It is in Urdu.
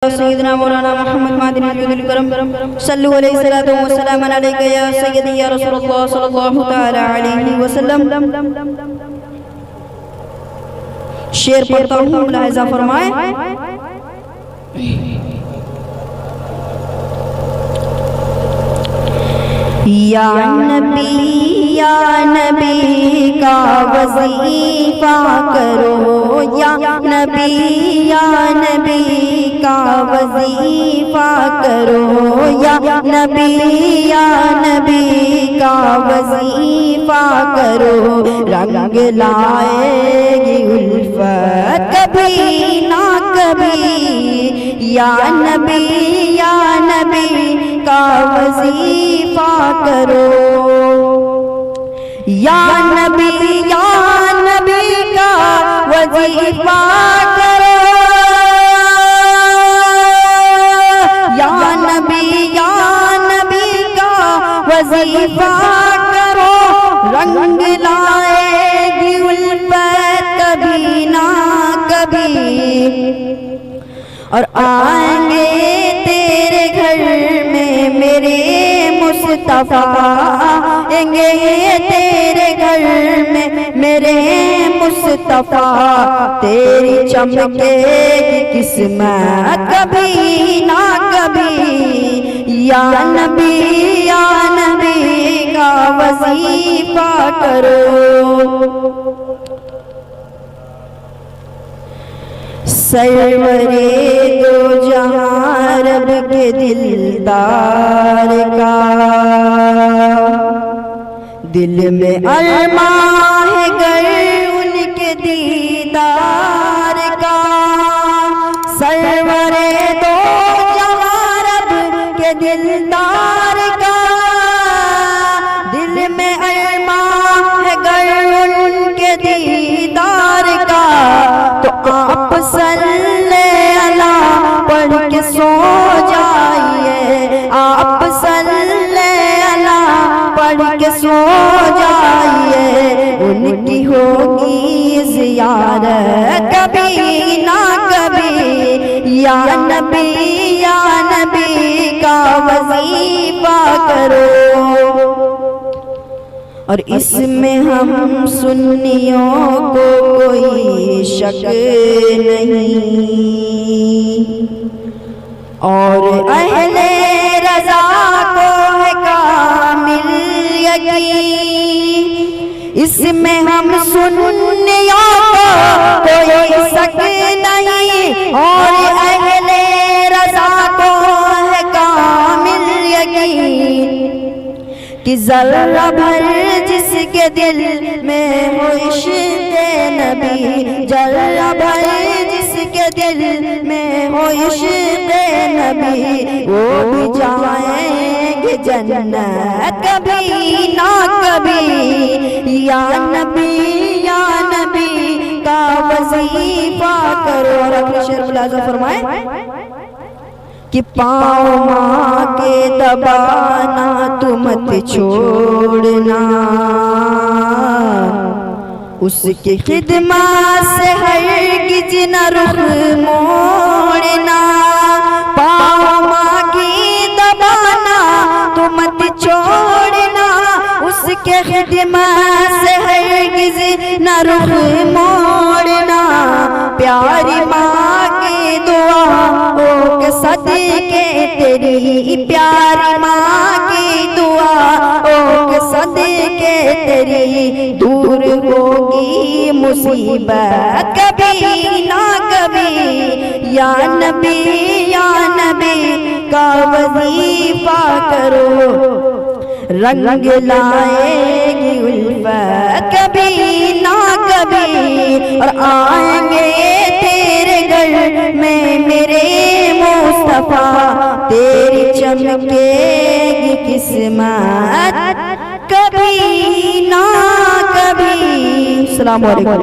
علی سیدنا مولانا محمد مہدی الوجود الکرم صلو علیہ الصلوۃ والسلام علیک یا سیدی یا رسول اللہ صلی اللہ تعالی علیہ وسلم۔ شعر پڑھتا ہوں، ملاحظہ فرمائیں۔ یا نبی کا وظیفہ کرو، یا نبی کا وظیفہ کرو، یا نبی کا وظیفہ کرو، رنگ لائے گی الفت کبھی نہ کبھی، یا نبی کا وظیفہ کرو، یا نبی کا وظیفہ کرو، یا نبی کا وظیفہ کرو، رنگ لائے گی الفت کبھی نہ کبھی، اور آئیں گے تیرے گھر میں میرے مصطفیٰ، آئیں گے تیرے گھر میں میرے مصطفیٰ، تیری چمکے گی قسمت کبھی نہ کبھی، یا نبی کا وظیفہ کرو۔ سرورِ دو جہاں رب کے دلدار کا، دل میں ارماں ہے گر ان کے دیدار کا، سرورِ دو جہاں رب کے دلدار کا، دل میں ارماں ہے گر ان کے دیدار کا، تو آپ صلی اللہ پڑھ کے سو جائیے، آپ صلی اللہ پڑھ کے سو جائیے، ان کی ہوگی زیارت کبھی نہ کبھی، یا نبی کا وظیفہ کرو۔ اور اس میں ہم سنیوں کو کوئی شک نہیں، اور اہل رضا کو ہے کامل یقین، اس میں ہم سنیوں کو کوئی شک نہیں، اور اہل رضا کو ہے کامل یقین، کہ ذرہ بھر جس کے دل میں ہو عشق نبی، ذرہ بھر جس کے دل میں ہو عشق نبی، وہ بھی جائیں گے جنت کبھی نہ کبھی، یا نبی کا وظیفہ کرو۔ اور اپنے شعر ملاحظہ فرمائیں کہ پاؤں ماں کے دبانا تو مت چھوڑنا، اس کی خدمت سے ہرگز نہ رخ موڑنا، پاؤں ماں کی دبانا تو مت چھوڑنا، اس کے خدمت سے ہرگز نہ رخ موڑنا، پیاری ماں کی دعاؤں کے صدقے تیری، پیاری ماں کی دعاؤں کے صدقے تیری، دور ہوگی مصیبت کبھی نہ کبھی، یا نبی کا وظیفہ کرو، رنگ لائے گی الفت کبھی نہ کبھی، اور آئیں گے تیرے گھر میں میرے مصطفیٰ، تیری چمکے گی قسمت کبھی نہ کبھی۔ السلام علیکم۔